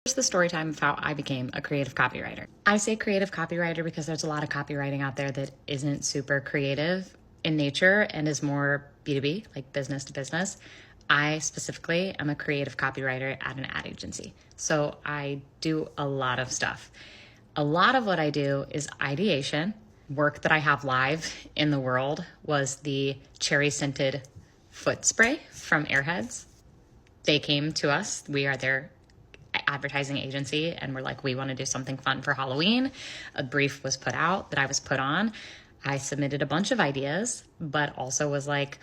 Here's the story time of how I became a creative copywriter. I say creative copywriter because there's a lot of copywriting out there that isn't super creative in nature and is more B2B, like business to business. I specifically am a creative copywriter at an ad agency. So I do a lot of stuff. A lot of what I do is ideation. Work that I have live in the world was the cherry scented foot spray from Airheads. They came to us. We are their advertising agency and we're like, we want to do something fun for Halloween. A brief was put out that I was put on. I submitted a bunch of ideas, but also was like,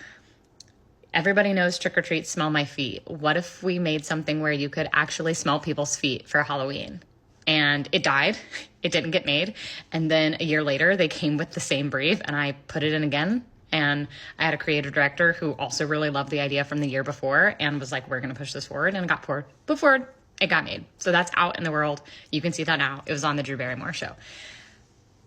everybody knows trick or treat, smell my feet. What if we made something where you could actually smell people's feet for Halloween? And it died. It didn't get made. And then a year later, they came with the same brief and I put it in again. And I had a creative director who also really loved the idea from the year before and was like, we're going to push this forward. And it got put forward. It got made. So that's out in the world. You can see that now. It was on the Drew Barrymore show.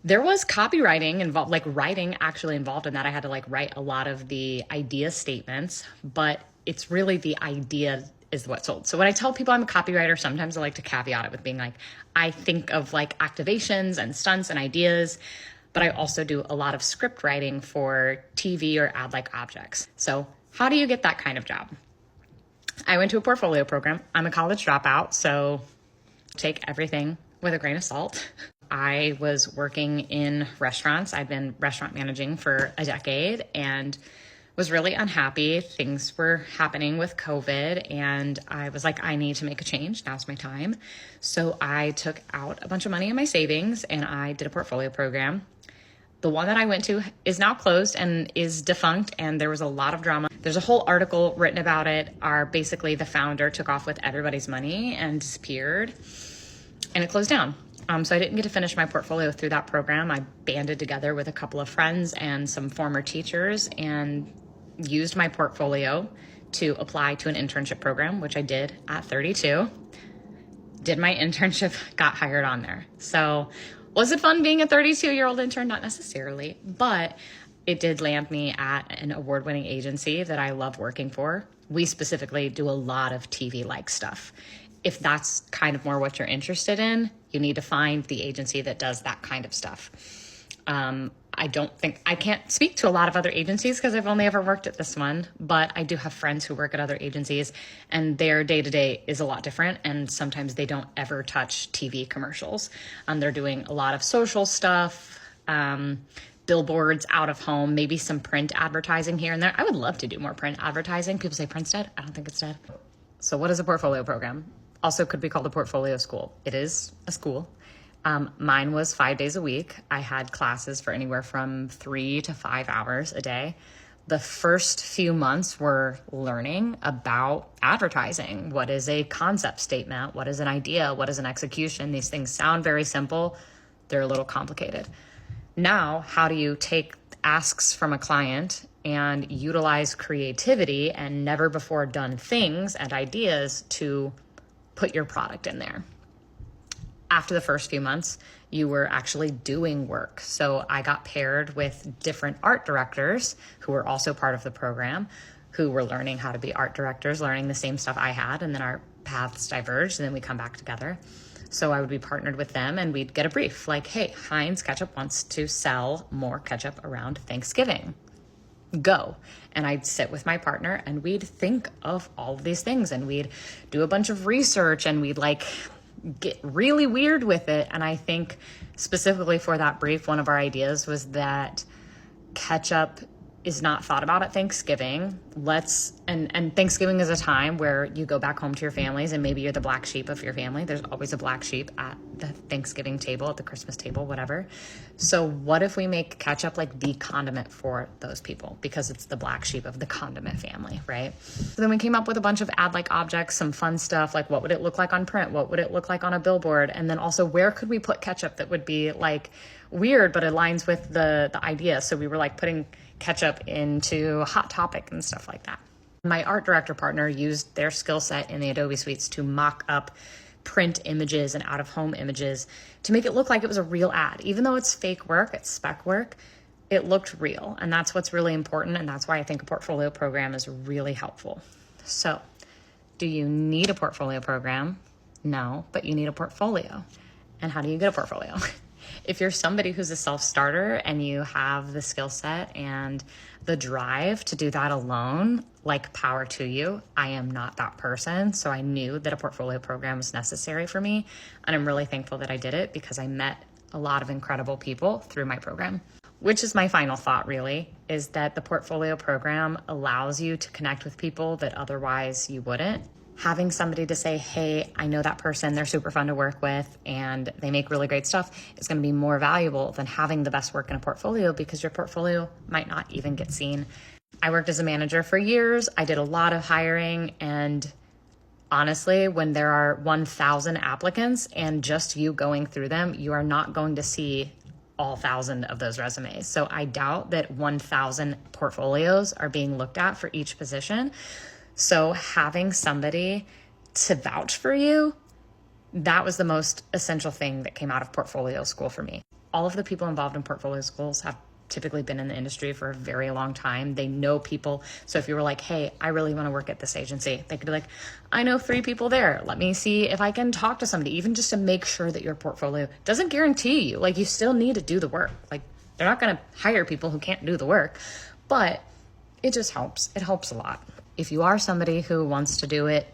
There was copywriting involved, like writing actually involved in that. I had to like write a lot of the idea statements, but it's really the idea is what sold. So when I tell people I'm a copywriter, sometimes I like to caveat it with being like, I think of like activations and stunts and ideas, but I also do a lot of script writing for TV or ad-like objects. So how do you get that kind of job? I went to a portfolio program. I'm a college dropout, so take everything with a grain of salt. I was working in restaurants. I'd been restaurant managing for a decade and was really unhappy. Things were happening with COVID and I was like, I need to make a change. Now's my time. So I took out a bunch of money in my savings and I did a portfolio program. The one that I went to is now closed and is defunct, and there was a lot of drama. There's a whole article written about it. Basically the founder took off with everybody's money and disappeared, and it closed down. So I didn't get to finish my portfolio through that program. I banded together with a couple of friends and some former teachers and used my portfolio to apply to an internship program, which I did at 32. Did my internship, got hired on there. So was it fun being a 32-year-old intern? Not necessarily, but it did land me at an award-winning agency that I love working for. We specifically do a lot of TV-like stuff. If that's kind of more what you're interested in, you need to find the agency that does that kind of stuff. I can't speak to a lot of other agencies because I've only ever worked at this one, but I do have friends who work at other agencies and their day-to-day is a lot different. And sometimes they don't ever touch TV commercials. They're doing a lot of social stuff, billboards, out of home, maybe some print advertising here and there. I would love to do more print advertising. People say print's dead. I don't think it's dead. So what is a portfolio program? Also could be called a portfolio school. It is a school. Mine was 5 days a week. I had classes for anywhere from 3 to 5 hours a day. The first few months were learning about advertising. What is a concept statement? What is an idea? What is an execution? These things sound very simple. They're a little complicated. Now, how do you take asks from a client and utilize creativity and never before done things and ideas to put your product in there? After the first few months, you were actually doing work. So I got paired with different art directors who were also part of the program, who were learning how to be art directors, learning the same stuff I had, and then our paths diverged, and then we come back together. So I would be partnered with them, and we'd get a brief like, hey, Heinz Ketchup wants to sell more ketchup around Thanksgiving. Go. And I'd sit with my partner, and we'd think of all of these things, and we'd do a bunch of research, and we'd get really weird with it. And I think specifically for that brief, one of our ideas was that ketchup is not thought about at Thanksgiving. And Thanksgiving is a time where you go back home to your families and maybe you're the black sheep of your family. There's always a black sheep at the Thanksgiving table, at the Christmas table, whatever. So what if we make ketchup like the condiment for those people? Because it's the black sheep of the condiment family, right? So then we came up with a bunch of ad-like objects, some fun stuff, like what would it look like on print? What would it look like on a billboard? And then also where could we put ketchup that would be like weird, but aligns with the idea. So we were like putting ketchup into Hot Topic and stuff like that. My art director partner used their skill set in the Adobe suites to mock up print images and out-of-home images to make it look like it was a real ad. Even though it's fake work, it's spec work, it looked real. And that's what's really important. And that's why I think a portfolio program is really helpful. So do you need a portfolio program? No, but you need a portfolio. And how do you get a portfolio? If you're somebody who's a self-starter and you have the skill set and the drive to do that alone, like, power to you. I am not that person. So I knew that a portfolio program was necessary for me. And I'm really thankful that I did it because I met a lot of incredible people through my program. Which is my final thought, really, is that the portfolio program allows you to connect with people that otherwise you wouldn't. Having somebody to say, hey, I know that person, they're super fun to work with, and they make really great stuff, is going to be more valuable than having the best work in a portfolio, because your portfolio might not even get seen. I worked as a manager for years. I did a lot of hiring, and honestly, when there are 1,000 applicants and just you going through them, you are not going to see all 1,000 of those resumes. So I doubt that 1,000 portfolios are being looked at for each position. So having somebody to vouch for you, that was the most essential thing that came out of portfolio school for me. All of the people involved in portfolio schools have typically been in the industry for a very long time. They know people. So if you were like, hey, I really want to work at this agency, they could be like, I know 3 people there. Let me see if I can talk to somebody, even just to make sure that your portfolio doesn't guarantee you. Like, you still need to do the work. Like, they're not going to hire people who can't do the work, but it just helps. It helps a lot. If you are somebody who wants to do it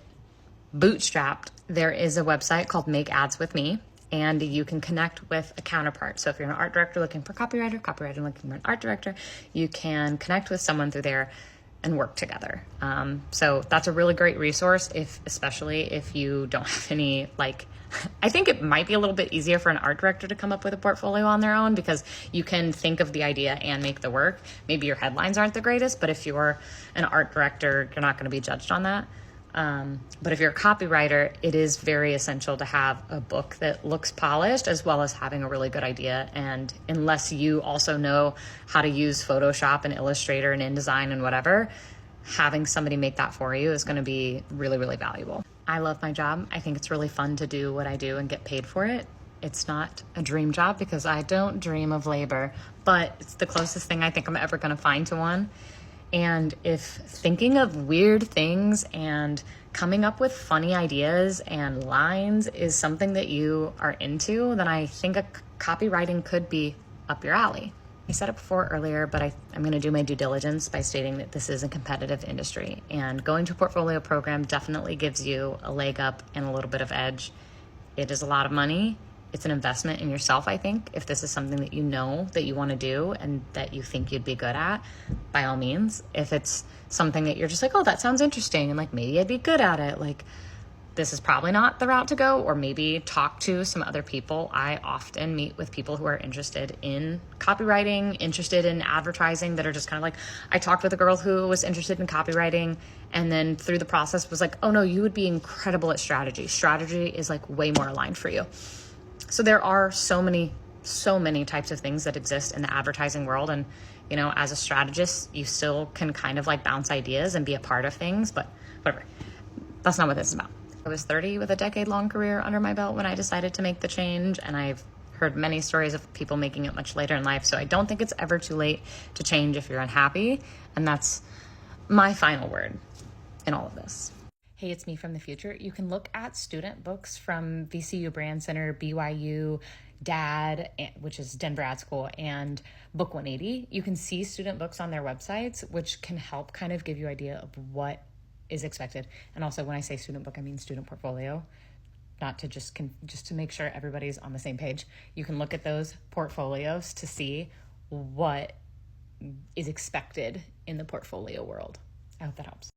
bootstrapped, there is a website called Make Ads With Me, and you can connect with a counterpart. So if you're an art director looking for copywriter looking for an art director, you can connect with someone through there and work together. So that's a really great resource, especially if you don't have any, I think it might be a little bit easier for an art director to come up with a portfolio on their own, because you can think of the idea and make the work. Maybe your headlines aren't the greatest, but if you're an art director, you're not going to be judged on that. But if you're a copywriter, it is very essential to have a book that looks polished, as well as having a really good idea. And unless you also know how to use Photoshop and Illustrator and InDesign and whatever, having somebody make that for you is going to be really, really valuable. I love my job. I think it's really fun to do what I do and get paid for it. It's not a dream job because I don't dream of labor, but it's the closest thing I think I'm ever going to find to one. And if thinking of weird things and coming up with funny ideas and lines is something that you are into, then I think copywriting could be up your alley. I said it before earlier, but I'm going to do my due diligence by stating that this is a competitive industry, and going to a portfolio program definitely gives you a leg up and a little bit of edge. It is a lot of money. It's an investment in yourself, I think. If this is something that you know that you want to do and that you think you'd be good at, by all means. If it's something that you're just like, oh, that sounds interesting, and maybe I'd be good at it, this is probably not the route to go, or maybe talk to some other people. I often meet with people who are interested in copywriting, interested in advertising, that are just kind of I talked with a girl who was interested in copywriting, and then through the process was like, oh no, you would be incredible at strategy. Strategy is way more aligned for you. So there are so many types of things that exist in the advertising world. And, as a strategist, you still can kind of bounce ideas and be a part of things, but whatever. That's not what this is about. I was 30 with a decade-long career under my belt when I decided to make the change, and I've heard many stories of people making it much later in life. So I don't think it's ever too late to change if you're unhappy. And that's my final word in all of this. Hey, it's me from the future. You can look at student books from VCU Brand Center, BYU, DAD, which is Denver Ad School, and Book 180. You can see student books on their websites, which can help kind of give you an idea of what is expected. And also, when I say student book, I mean student portfolio, not to just to make sure everybody's on the same page. You can look at those portfolios to see what is expected in the portfolio world. I hope that helps.